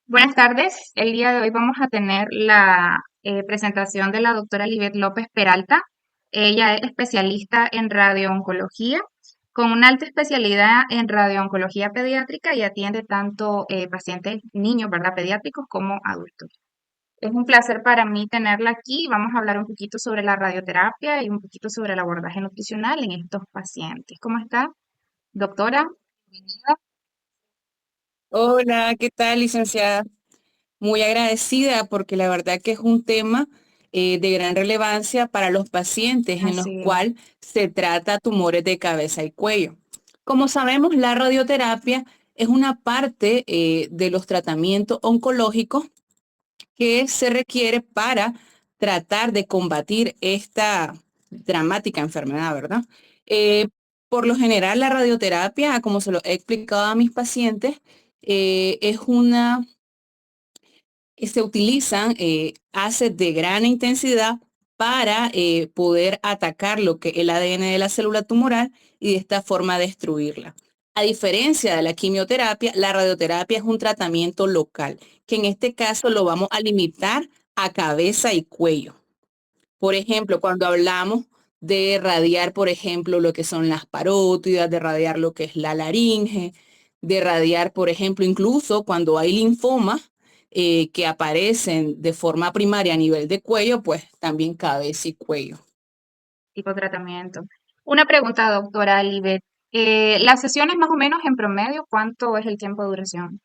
Buenas tardes. El día de hoy vamos a tener la presentación de la doctora Libet López Peralta. Ella es especialista en radiooncología, con una alta especialidad en radiooncología pediátrica y atiende tanto pacientes niños, ¿verdad? Pediátricos como adultos. Es un placer para mí tenerla aquí. Vamos a hablar un poquito sobre la radioterapia y un poquito sobre el abordaje nutricional en estos pacientes. ¿Cómo está, doctora? Bienvenida. Hola, ¿qué tal, licenciada? Muy agradecida porque la verdad que es un tema de gran relevancia para los pacientes en los Así es. cuales se trata tumores de cabeza y cuello. Como sabemos, la radioterapia es una parte de los tratamientos oncológicos que se requiere para tratar de combatir esta dramática enfermedad, ¿verdad? Eh, por lo general, la radioterapia, como se lo he explicado a mis pacientes, es una que se utilizan haces de gran intensidad para poder atacar lo que es el ADN de la célula tumoral y de esta forma destruirla. A diferencia de la quimioterapia, la radioterapia es un tratamiento local, que en este caso lo vamos a limitar a cabeza y cuello. Por ejemplo, cuando hablamos de radiar, por ejemplo, lo que son las parótidas, de radiar lo que es la laringe, de radiar, por ejemplo, incluso cuando hay linfomas que aparecen de forma primaria a nivel de cuello, pues también cabeza y cuello. Tipo de tratamiento. Una pregunta, doctora Libet. Las sesiones más o menos en promedio, ¿cuánto es el tiempo de duración?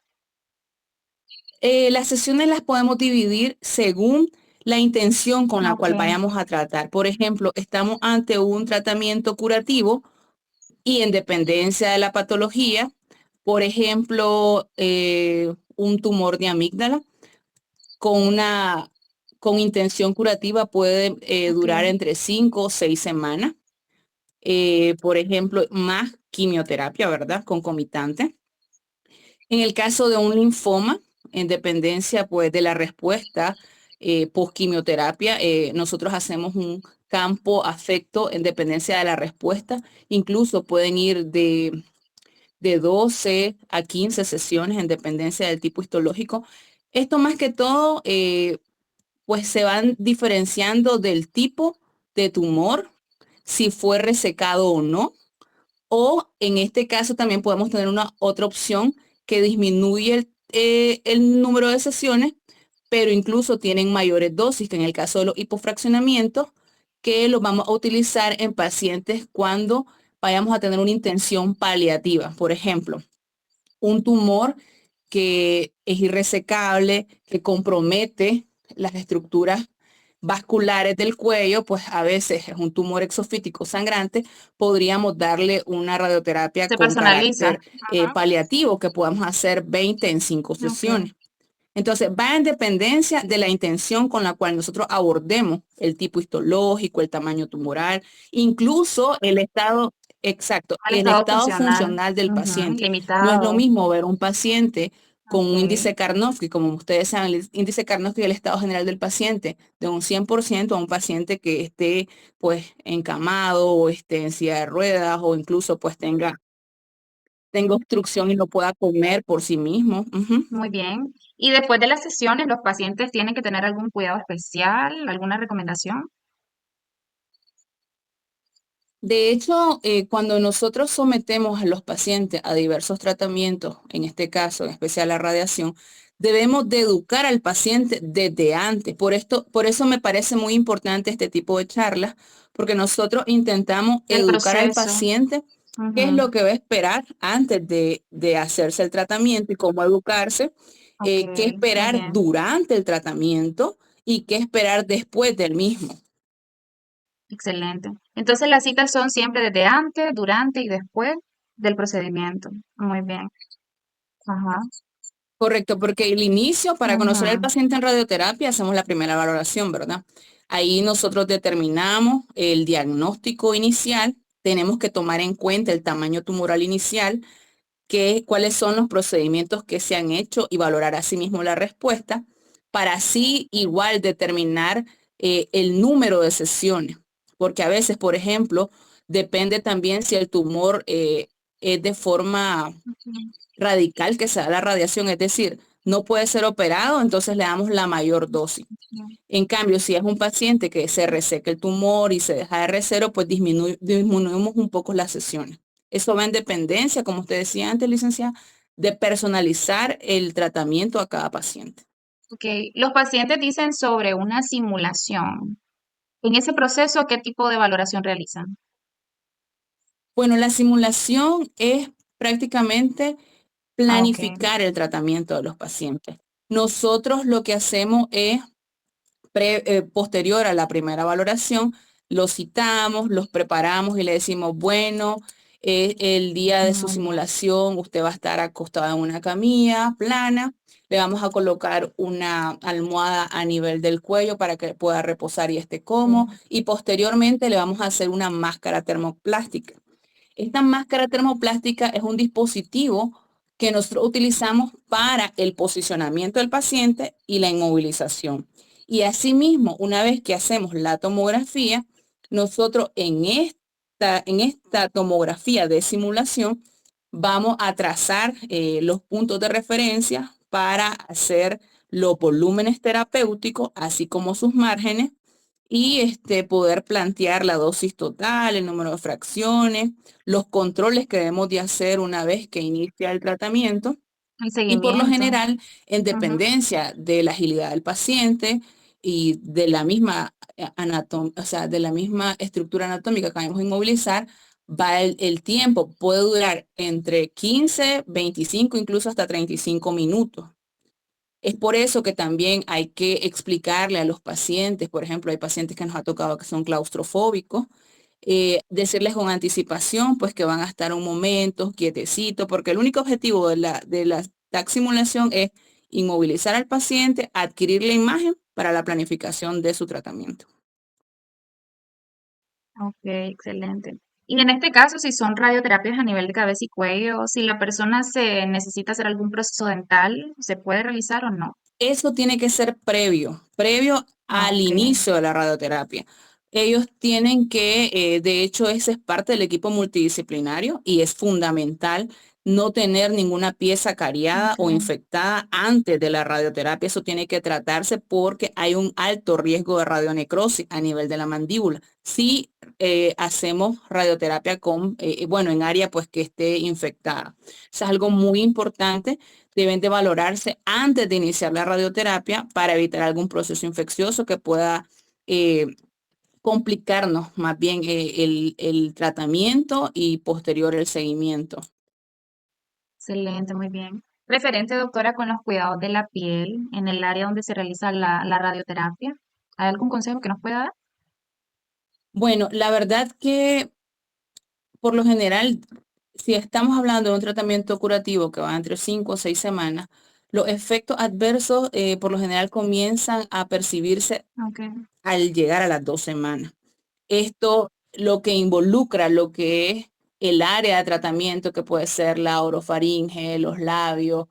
Las sesiones las podemos dividir según la intención con la Ok, cual vayamos a tratar. Por ejemplo, estamos ante un tratamiento curativo y en dependencia de la patología, por ejemplo, un tumor de amígdala con una con intención curativa puede ok, durar entre 5 o 6 semanas. Por ejemplo, más quimioterapia, ¿verdad? Concomitante. En el caso de un linfoma, en dependencia pues de la respuesta post-quimioterapia, nosotros hacemos un campo afecto en dependencia de la respuesta. Incluso pueden ir de 12 a 15 sesiones en dependencia del tipo histológico. Esto más que todo, pues se van diferenciando del tipo de tumor, si fue resecado o no, o en este caso también podemos tener una otra opción que disminuye el número de sesiones, pero incluso tienen mayores dosis, que en el caso de los hipofraccionamientos, que los vamos a utilizar en pacientes cuando vayamos a tener una intención paliativa. Por ejemplo, un tumor que es irresecable, que compromete las estructuras vasculares del cuello, pues a veces es un tumor exofítico sangrante, podríamos darle una radioterapia se con personaliza. carácter paliativo que podamos hacer 20 en 5 Ok, sesiones. Entonces, va en dependencia de la intención con la cual nosotros abordemos el tipo histológico, el tamaño tumoral, incluso el estado exacto, al el estado estado funcional. funcional del Ujú, paciente. No es lo limitado. mismo ver un paciente con un Ok, índice Karnofsky, como ustedes saben, el índice Karnofsky es el estado general del paciente, de un 100% a un paciente que esté pues encamado o esté en silla de ruedas o incluso pues tenga obstrucción y no pueda comer por sí mismo. Ujú. muy bien. Y después de las sesiones, ¿los pacientes tienen que tener algún cuidado especial, alguna recomendación? De hecho, cuando nosotros sometemos a los pacientes a diversos tratamientos, en este caso, en especial la radiación, debemos de educar al paciente desde antes. Por eso me parece muy importante este tipo de charlas, porque nosotros intentamos El educar al proceso. paciente qué es Ujú, lo que va a esperar antes de hacerse el tratamiento y cómo educarse, ok, qué muy esperar bien. durante el tratamiento y qué esperar después del mismo. Excelente. Entonces las citas son siempre desde antes, durante y después del procedimiento. Muy bien. Ajá. Correcto, porque el inicio, para conocer al Ujú. paciente en radioterapia, hacemos la primera valoración, ¿verdad? Ahí nosotros determinamos el diagnóstico inicial, tenemos que tomar en cuenta el tamaño tumoral inicial, cuáles son los procedimientos que se han hecho y valorar asimismo la respuesta, para así igual determinar el número de sesiones, porque a veces, por ejemplo, depende también si el tumor es de forma Ok. radical que se da la radiación, es decir, no puede ser operado, entonces le damos la mayor dosis. En cambio, si es un paciente que se reseca el tumor y se deja R0, pues disminuimos un poco las sesiones. Eso va en dependencia, como usted decía antes, licenciada, de personalizar el tratamiento a cada paciente. Ok, los pacientes dicen sobre una simulación. En ese proceso, ¿qué tipo de valoración realizan? Bueno, la simulación es prácticamente Ah, ok. planificar el tratamiento de los pacientes. Nosotros lo que hacemos es posterior a la primera valoración, los citamos, los preparamos y le decimos, bueno, el día de su Muy bien. simulación usted va a estar acostado en una camilla plana, le vamos a colocar una almohada a nivel del cuello para que pueda reposar y esté cómodo Sí. y posteriormente le vamos a hacer una máscara termoplástica. Esta máscara termoplástica es un dispositivo que nosotros utilizamos para el posicionamiento del paciente y la inmovilización. Y asimismo, una vez que hacemos la tomografía, nosotros en esta tomografía de simulación vamos a trazar los puntos de referencia para hacer los volúmenes terapéuticos, así como sus márgenes, y poder plantear la dosis total, el número de fracciones, los controles que debemos de hacer una vez que inicia el tratamiento. El Y por lo seguimiento. general, en Ujú. dependencia de la agilidad del paciente y de la misma o sea, de la misma estructura anatómica que vamos a inmovilizar, va el tiempo, puede durar entre 15, 25, incluso hasta 35 minutos. Es por eso que también hay que explicarle a los pacientes, por ejemplo, hay pacientes que nos ha tocado que son claustrofóbicos, decirles con anticipación, pues que van a estar un momento quietecito, porque el único objetivo de la TAC simulación es inmovilizar al paciente, adquirir la imagen para la planificación de su tratamiento. Ok, excelente. Y en este caso, si son radioterapias a nivel de cabeza y cuello, si la persona se necesita hacer algún proceso dental, ¿se puede realizar o no? Eso tiene que ser previo Ah, al ok. inicio de la radioterapia. Ellos tienen que, de hecho, ese es parte del equipo multidisciplinario y es fundamental no tener ninguna pieza cariada Ok. o infectada antes de la radioterapia. Eso tiene que tratarse porque hay un alto riesgo de radionecrosis a nivel de la mandíbula. Si hacemos radioterapia bueno, en área pues que esté infectada. Eso es algo muy importante, deben de valorarse antes de iniciar la radioterapia para evitar algún proceso infeccioso que pueda eh, complicarnos más bien el tratamiento y posterior el seguimiento. Excelente, muy bien. Referente, doctora, con los cuidados de la piel en el área donde se realiza la radioterapia. ¿Hay algún consejo que nos pueda dar? Bueno, la verdad que por lo general, si estamos hablando de un tratamiento curativo que va entre 5 o 6 semanas, los efectos adversos por lo general comienzan a percibirse Ok. al llegar a las 2 semanas. Esto lo que involucra lo que es el área de tratamiento, que puede ser la orofaringe, los labios,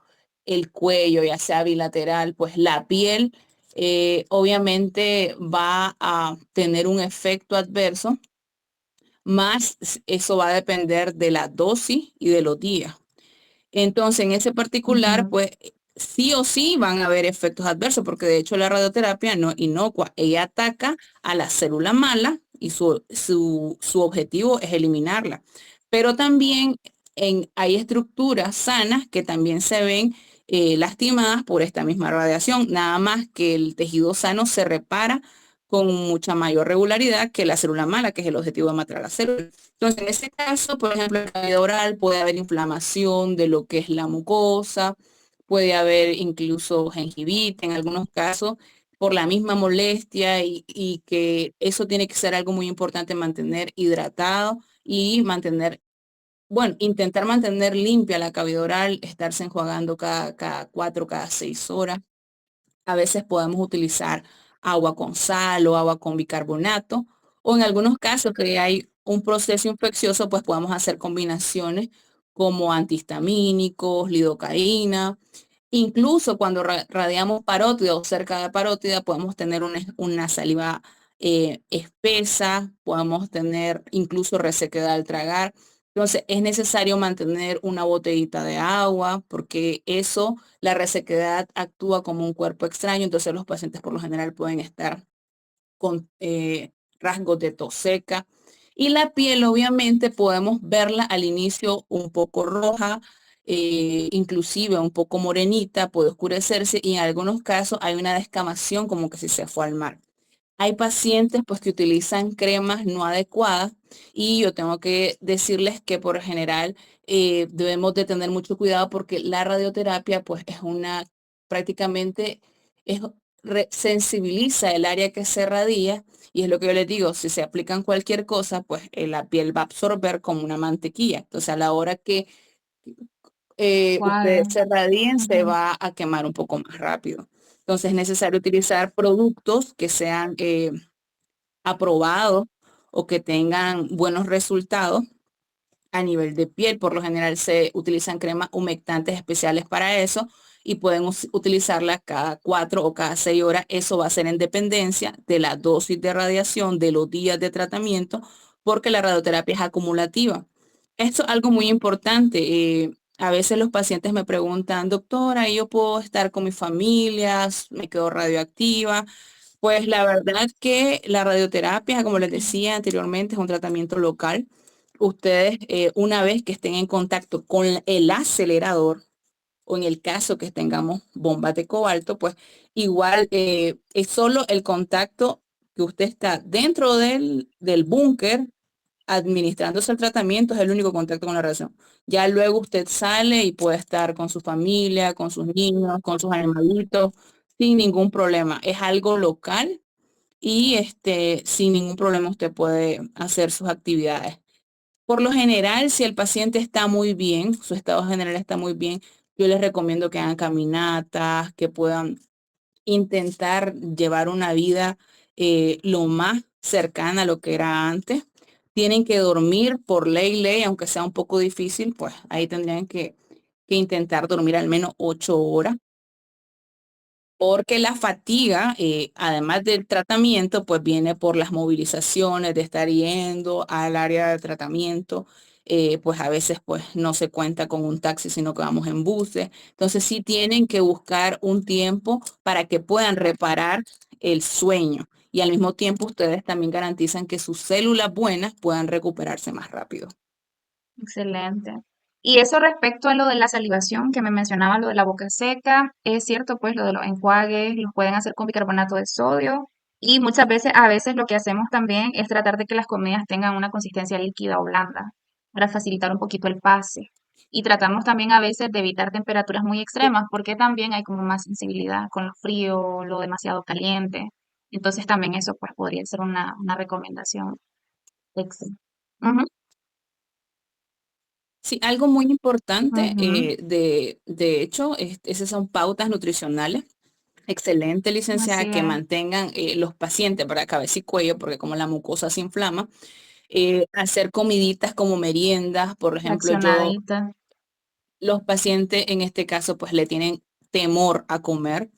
el cuello, ya sea bilateral, pues la piel obviamente va a tener un efecto adverso, más eso va a depender de la dosis y de los días. Entonces, en ese particular, Ujú. pues sí o sí van a haber efectos adversos, porque de hecho la radioterapia no es inocua. Ella ataca a la célula mala y su objetivo es eliminarla. Pero también hay estructuras sanas que también se ven lastimadas por esta misma radiación, nada más que el tejido sano se repara con mucha mayor regularidad que la célula mala, que es el objetivo de matar a la célula. Entonces, en ese caso, por ejemplo, en la cavidad oral puede haber inflamación de lo que es la mucosa, puede haber incluso gingivitis en algunos casos por la misma molestia y que eso tiene que ser algo muy importante, mantener hidratado y mantener, bueno, intentar mantener limpia la cavidad oral, estarse enjuagando cada 4, cada 6 horas. A veces podemos utilizar agua con sal o agua con bicarbonato, o en algunos casos que hay un proceso infeccioso, pues podemos hacer combinaciones como antihistamínicos, lidocaína. Incluso cuando radiamos parótida o cerca de parótida, podemos tener una saliva espesa, podemos tener incluso resequedad al tragar. Entonces es necesario mantener una botellita de agua porque eso, la resequedad actúa como un cuerpo extraño, entonces los pacientes por lo general pueden estar con rasgos de tos seca. Y la piel, obviamente, podemos verla al inicio un poco roja, inclusive un poco morenita, puede oscurecerse y en algunos casos hay una descamación como que si se fue al mar. Hay pacientes pues que utilizan cremas no adecuadas y yo tengo que decirles que por general debemos de tener mucho cuidado porque la radioterapia pues es una prácticamente es, sensibiliza el área que se radia y es lo que yo les digo, si se aplican cualquier cosa pues la piel va a absorber como una mantequilla. Entonces a la hora que Suave. ustedes se radien se Ujú. va a quemar un poco más rápido. Entonces es necesario utilizar productos que sean aprobados o que tengan buenos resultados a nivel de piel. Por lo general se utilizan cremas humectantes especiales para eso y pueden utilizarlas cada 4 o cada 6 horas. Eso va a ser en dependencia de la dosis de radiación, de los días de tratamiento, porque la radioterapia es acumulativa. Esto es algo muy importante. A veces los pacientes me preguntan, doctora, ¿yo puedo estar con mi familia? ¿Me quedo radioactiva? Pues la verdad que la radioterapia, como les decía anteriormente, es un tratamiento local. Ustedes, una vez que estén en contacto con el acelerador, o en el caso que tengamos bombas de cobalto, pues igual es solo el contacto que usted está dentro del búnker administrándose el tratamiento, es el único contacto con la radiación. Ya luego usted sale y puede estar con su familia, con sus niños, con sus animalitos, sin ningún problema. Es algo local y sin ningún problema usted puede hacer sus actividades. Por lo general, si el paciente está muy bien, su estado general está muy bien, yo les recomiendo que hagan caminatas, que puedan intentar llevar una vida lo más cercana a lo que era antes. Tienen que dormir por ley, aunque sea un poco difícil, pues ahí tendrían que intentar dormir al menos 8 horas porque la fatiga, además del tratamiento, pues viene por las movilizaciones de estar yendo al área de tratamiento. Pues a veces pues no se cuenta con un taxi, sino que vamos en buses. Entonces sí tienen que buscar un tiempo para que puedan reparar el sueño. Y al mismo tiempo ustedes también garantizan que sus células buenas puedan recuperarse más rápido. Excelente. Y eso respecto a lo de la salivación que me mencionaba, lo de la boca seca, es cierto, pues lo de los enjuagues los pueden hacer con bicarbonato de sodio y muchas veces, a veces lo que hacemos también es tratar de que las comidas tengan una consistencia líquida o blanda para facilitar un poquito el pase. Y tratamos también a veces de evitar temperaturas muy extremas porque también hay como más sensibilidad con lo frío, lo demasiado caliente. Entonces también eso pues podría ser una recomendación. Excelente. Ujú, Sí, algo muy importante, ujú. de hecho, esas son pautas nutricionales. Excelente, licenciada, Así que es, mantengan los pacientes para cabeza y cuello, porque como la mucosa se inflama, hacer comiditas como meriendas, por ejemplo, accionadita. los pacientes en este caso pues le tienen temor a comer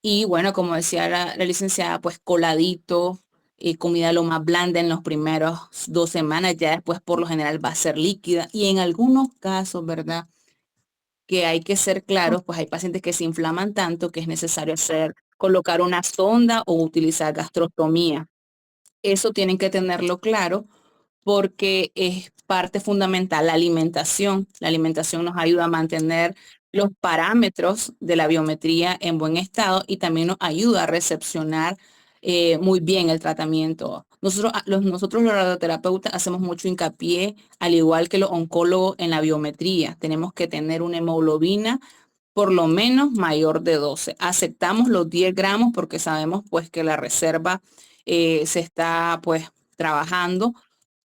y bueno, como decía la licenciada, pues coladito, comida lo más blanda en los primeros 2 semanas, ya después por lo general va a ser líquida y en algunos casos, ¿verdad? Que hay que ser claros, pues hay pacientes que se inflaman tanto que es necesario colocar una sonda o utilizar gastrostomía. Eso tienen que tenerlo claro porque es parte fundamental la alimentación. La alimentación nos ayuda a mantener los parámetros de la biometría en buen estado y también nos ayuda a recepcionar muy bien el tratamiento. Nosotros los radioterapeutas hacemos mucho hincapié, al igual que los oncólogos, en la biometría. Tenemos que tener una hemoglobina por lo menos mayor de 12. Aceptamos los 10 gramos porque sabemos pues que la reserva se está pues trabajando,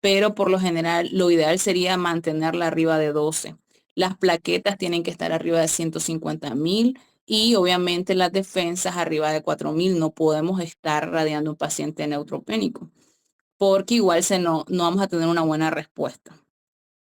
pero por lo general lo ideal sería mantenerla arriba de 12. Las plaquetas tienen que estar arriba de 150.000 y obviamente las defensas arriba de 4.000. No podemos estar radiando un paciente neutropénico porque igual no vamos a tener una buena respuesta.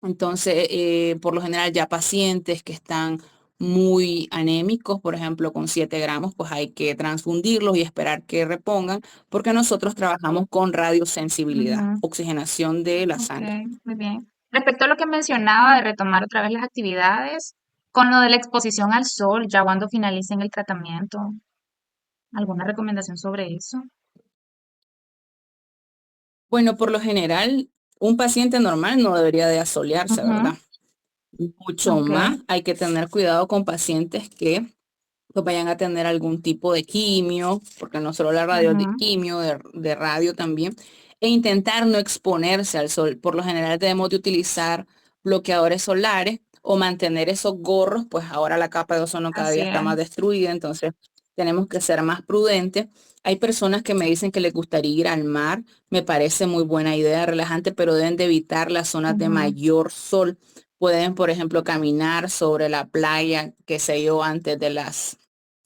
Entonces, por lo general ya pacientes que están muy anémicos, por ejemplo, con 7 gramos, pues hay que transfundirlos y esperar que repongan, porque nosotros trabajamos con radiosensibilidad, Ujú. oxigenación de la Ok, sangre. muy bien. Respecto a lo que mencionaba de retomar otra vez las actividades, con lo de la exposición al sol, ya cuando finalicen el tratamiento, ¿alguna recomendación sobre eso? Bueno, por lo general, un paciente normal no debería de asolearse, Ujú, ¿verdad? Mucho ok, más hay que tener cuidado con pacientes que pues, vayan a tener algún tipo de quimio, porque no solo la radio es de ujú, quimio, de radio también, e intentar no exponerse al sol. Por lo general debemos de utilizar bloqueadores solares o mantener esos gorros, pues ahora la capa de ozono cada así día está más es. destruida, entonces tenemos que ser más prudentes. Hay personas que me dicen que les gustaría ir al mar, me parece muy buena idea, relajante, pero deben de evitar las zonas de Ujú, mayor sol. Pueden, por ejemplo, caminar sobre la playa, qué sé yo, antes de las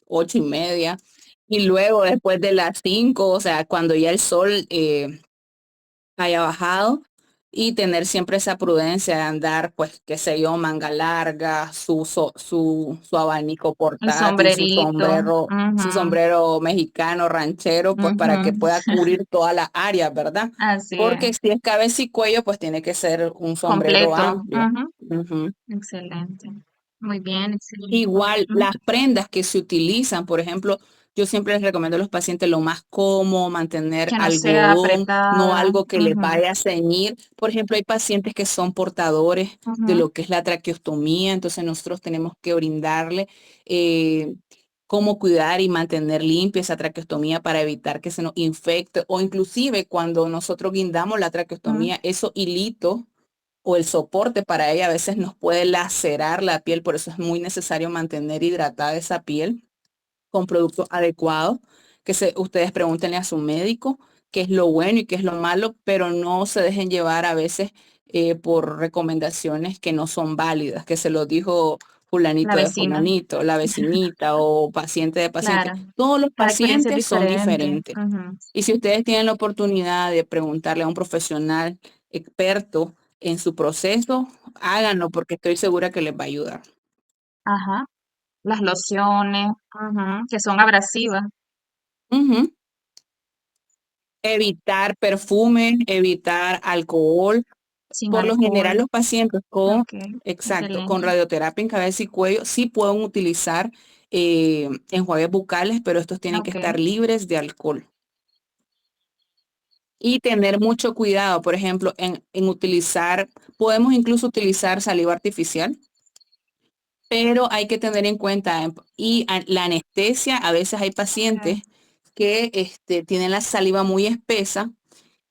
8:30 y luego después de las 5, o sea, cuando ya el sol haya bajado y tener siempre esa prudencia de andar, pues, qué sé yo, manga larga, su abanico el portátil, sombrerito, su ujú, sombrero mexicano ranchero, pues para que ujú, pueda cubrir toda la área, ¿verdad? así Porque es. si es cabeza y cuello, pues tiene que ser un sombrero Completo, amplio. ujú, Ujú. excelente. Muy bien, excelente. Igual Ujú, las prendas que se utilizan, por ejemplo, yo siempre les recomiendo a los pacientes lo más cómodo, mantener que no sea algodón, no apretada. algo que les Ujú, vaya a ceñir. Por ejemplo, hay pacientes que son portadores de ujú, lo que es la traqueostomía, entonces nosotros tenemos que brindarle eh, cómo cuidar y mantener limpia esa traqueostomía para evitar que se nos infecte o inclusive cuando nosotros guindamos la ujú, traqueostomía, esos hilitos o el soporte para ella a veces nos puede lacerar la piel, por eso es muy necesario mantener hidratada esa piel con productos adecuados, ustedes pregúntenle a su médico qué es lo bueno y qué es lo malo, pero no se dejen llevar a veces por recomendaciones que no son válidas, que se lo dijo la fulanito de vecina, fulanito, la vecinita o paciente de paciente. claro. Todos los Cada experiencia es pacientes son diferente. diferentes. Ujú, Y si ustedes tienen la oportunidad de preguntarle a un profesional experto en su proceso, háganlo porque estoy segura que les va a ayudar. ajá. Las lociones, ujú, que son abrasivas, Ujú. Evitar perfume, evitar alcohol. sin Por lo general, alcohol. los pacientes con, Ok, exacto, con excelente. radioterapia en cabeza y cuello sí pueden utilizar enjuagues bucales, pero estos tienen que Ok, estar libres de alcohol. Y tener mucho cuidado, por ejemplo, en utilizar, podemos incluso utilizar saliva artificial, pero hay que tener en cuenta, la anestesia, a veces hay ok, pacientes que tienen la saliva muy espesa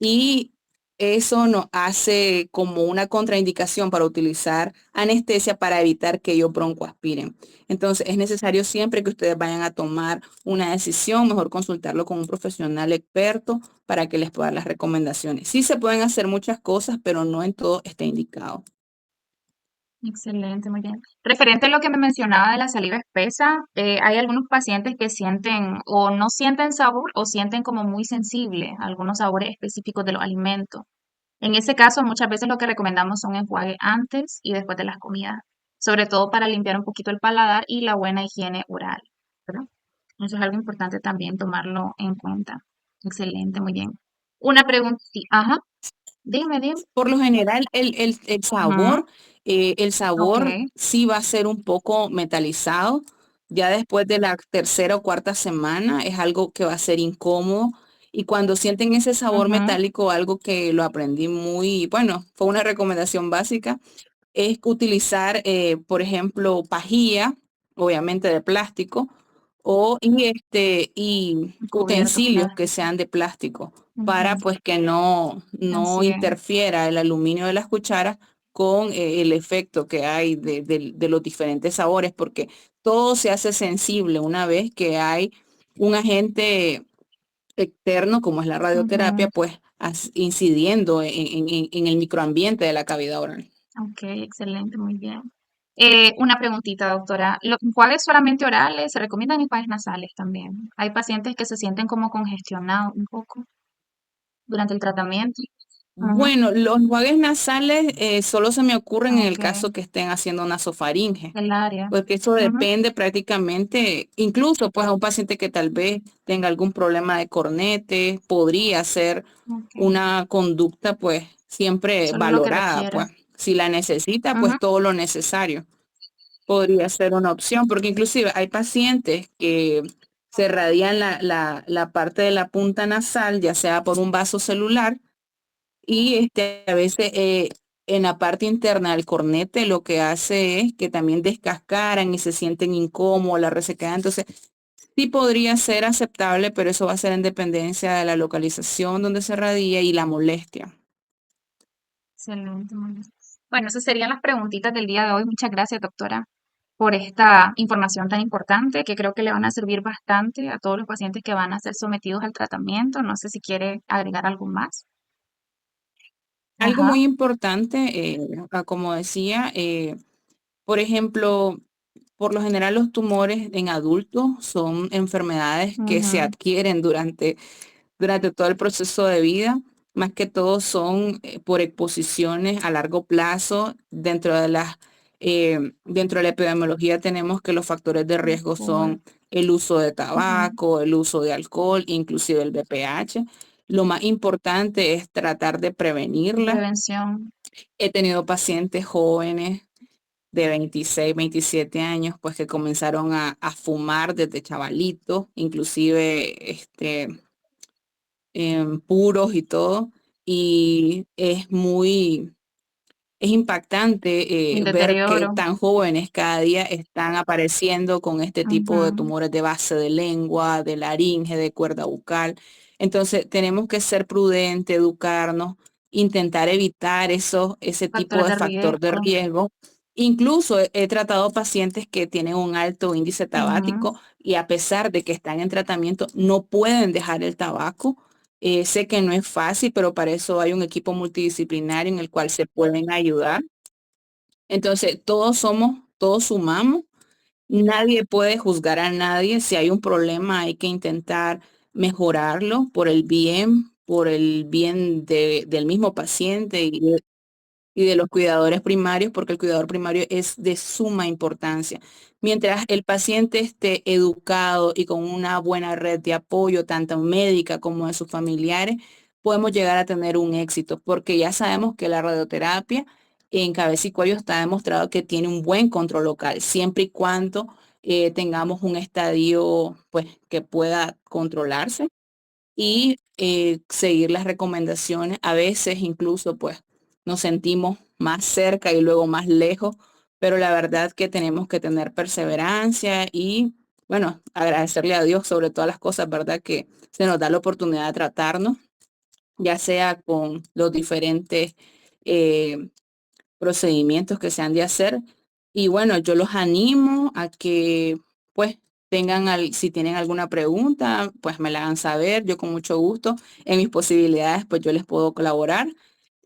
y eso nos hace como una contraindicación para utilizar anestesia para evitar que ellos broncoaspiren. Entonces es necesario siempre que ustedes vayan a tomar una decisión, mejor consultarlo con un profesional experto para que les pueda dar las recomendaciones. Sí se pueden hacer muchas cosas, pero no en todo está indicado. excelente, muy bien. Referente a lo que me mencionaba de la saliva espesa, hay algunos pacientes que sienten o no sienten sabor o sienten como muy sensible a algunos sabores específicos de los alimentos. En ese caso, muchas veces lo que recomendamos son enjuague antes y después de las comidas, sobre todo para limpiar un poquito el paladar y la buena higiene oral, ¿verdad? Eso es algo importante también tomarlo en cuenta. Excelente, muy bien. Una pregunta, sí, ajá, dime, dime. Por lo general, Ujú, el ok, sabor sí va a ser un poco metalizado. Ya después de la tercera o cuarta semana es algo que va a ser incómodo. Y cuando sienten ese sabor ujú, metálico, algo que lo aprendí muy, bueno, fue una recomendación básica, es utilizar, por ejemplo, pajilla, obviamente de plástico, y un cubierto, utensilios claro. que sean de plástico para Ujú, pues que no así es. interfiera el aluminio de las cucharas con el efecto que hay de los diferentes sabores, porque todo se hace sensible una vez que hay un agente externo, como es la radioterapia, Ujú, pues incidiendo en el microambiente de la cavidad oral. ok, excelente, muy bien. Una preguntita, doctora. ¿Los enjuagues solamente orales se recomiendan enjuagues nasales también? Hay pacientes que se sienten como congestionados un poco durante el tratamiento. Ujú, Bueno, los enjuagues nasales solo se me ocurren en el ok, caso que estén haciendo nasofaringe, el área. porque eso Ujú, depende prácticamente, incluso pues a un paciente que tal vez tenga algún problema de cornete, podría ser ok, una conducta pues siempre solo lo que valorada, requiera. pues Si la necesita, Ujú, pues todo lo necesario podría ser una opción, porque inclusive hay pacientes que se radian la parte de la punta nasal, ya sea por un vaso celular, y a veces en la parte interna del cornete lo que hace es que también descascaran y se sienten incómodos, la resequedad. Entonces, sí podría ser aceptable, pero eso va a ser en dependencia de la localización donde se radia y la molestia. excelente, muy bien. Bueno, esas serían las preguntitas del día de hoy. Muchas gracias, doctora, por esta información tan importante que creo que le van a servir bastante a todos los pacientes que van a ser sometidos al tratamiento. No sé si quiere agregar algo más. Algo Ajá. muy importante, como decía, por ejemplo, por lo general los tumores en adultos son enfermedades que se Ujú, adquieren durante todo el proceso de vida. Más que todo son por exposiciones a largo plazo. Dentro de la epidemiología tenemos que los factores de riesgo alcohol, son el uso de ujú, tabaco, el uso de alcohol, inclusive el BPH. Lo más importante es tratar de prevenirla. prevención. He tenido pacientes jóvenes de 26, 27 años, pues que comenzaron a fumar desde chavalitos, inclusive puros y todo. Y es impactante El ver que deterioro. tan jóvenes cada día están apareciendo con este tipo de Ujú, tumores de base de lengua, de laringe, de cuerda bucal. Entonces, tenemos que ser prudentes, educarnos, intentar evitar ese tipo factores de de factor de riesgo. riesgo. Incluso he tratado pacientes que tienen un alto índice Ujú, tabáquico y a pesar de que están en tratamiento, no pueden dejar el tabaco. Sé que no es fácil, pero para eso hay un equipo multidisciplinario en el cual se pueden ayudar. Entonces, todos sumamos. Nadie puede juzgar a nadie. Si hay un problema, hay que intentar mejorarlo por el bien del mismo paciente y de los cuidadores primarios, porque el cuidador primario es de suma importancia. Mientras el paciente esté educado y con una buena red de apoyo, tanto médica como de sus familiares, podemos llegar a tener un éxito, porque ya sabemos que la radioterapia en cabeza y cuello está demostrado que tiene un buen control local, siempre y cuando tengamos un estadio pues, que pueda controlarse y seguir las recomendaciones. A veces incluso pues nos sentimos más cerca y luego más lejos, pero la verdad que tenemos que tener perseverancia y bueno, agradecerle a Dios sobre todas las cosas, ¿verdad? Que se nos da la oportunidad de tratarnos, ya sea con los diferentes eh, procedimientos que se han de hacer. Y bueno, yo los animo a que pues si tienen alguna pregunta, pues me la hagan saber. Yo con mucho gusto, en mis posibilidades, pues yo les puedo colaborar.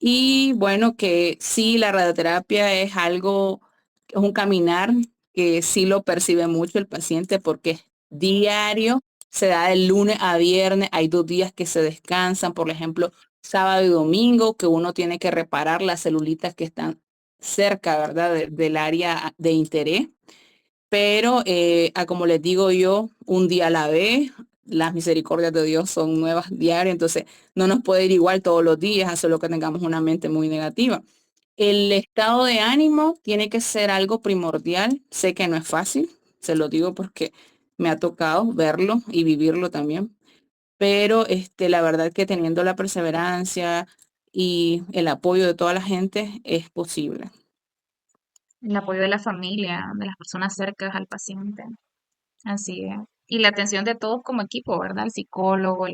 Y bueno, que sí, la radioterapia es algo, es un caminar que sí lo percibe mucho el paciente porque es diario, se da de lunes a viernes, hay 2 días que se descansan, por ejemplo, sábado y domingo, que uno tiene que reparar las celulitas que están cerca, ¿verdad? Del área de interés. Pero, como les digo yo, un día a la vez, las misericordias de Dios son nuevas diarias, entonces no nos puede ir igual todos los días, a solo que tengamos una mente muy negativa. El estado de ánimo tiene que ser algo primordial. Sé que no es fácil, se lo digo porque me ha tocado verlo y vivirlo también, pero la verdad que teniendo la perseverancia y el apoyo de toda la gente es posible. el apoyo de la familia, de las personas cercanas al paciente. Así es. Y la atención de todos como equipo, ¿verdad? El psicólogo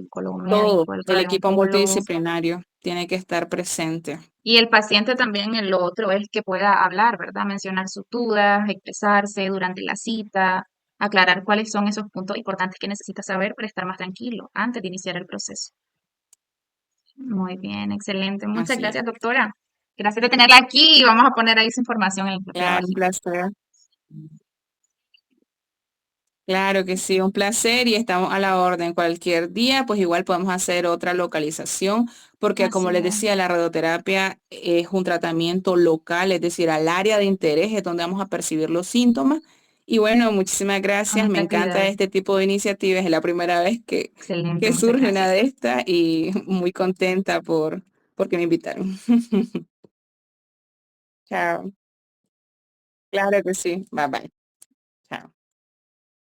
Todo, médico, el el equipo radiooncólogo. multidisciplinario tiene que estar presente. Y el paciente también, el otro, es que pueda hablar, ¿verdad? Mencionar sus dudas, expresarse durante la cita, aclarar cuáles son esos puntos importantes que necesita saber para estar más tranquilo antes de iniciar el proceso. Muy bien, excelente. Muchas Así es. gracias, doctora. Gracias de tenerla aquí y vamos a poner ahí su información en el parte de Claro, un abajito. placer. Claro que sí, un placer y estamos a la orden. Cualquier día, pues igual podemos hacer otra localización, porque Así como les es. decía, la radioterapia es un tratamiento local, es decir, al área de interés es donde vamos a percibir los síntomas. Y bueno, muchísimas gracias. Me Única encanta actividad. este tipo de iniciativas. Es la primera vez Excelente, que muchas surge una gracias. de estas y muy contenta porque me invitaron. Chao. Claro que sí. Bye bye.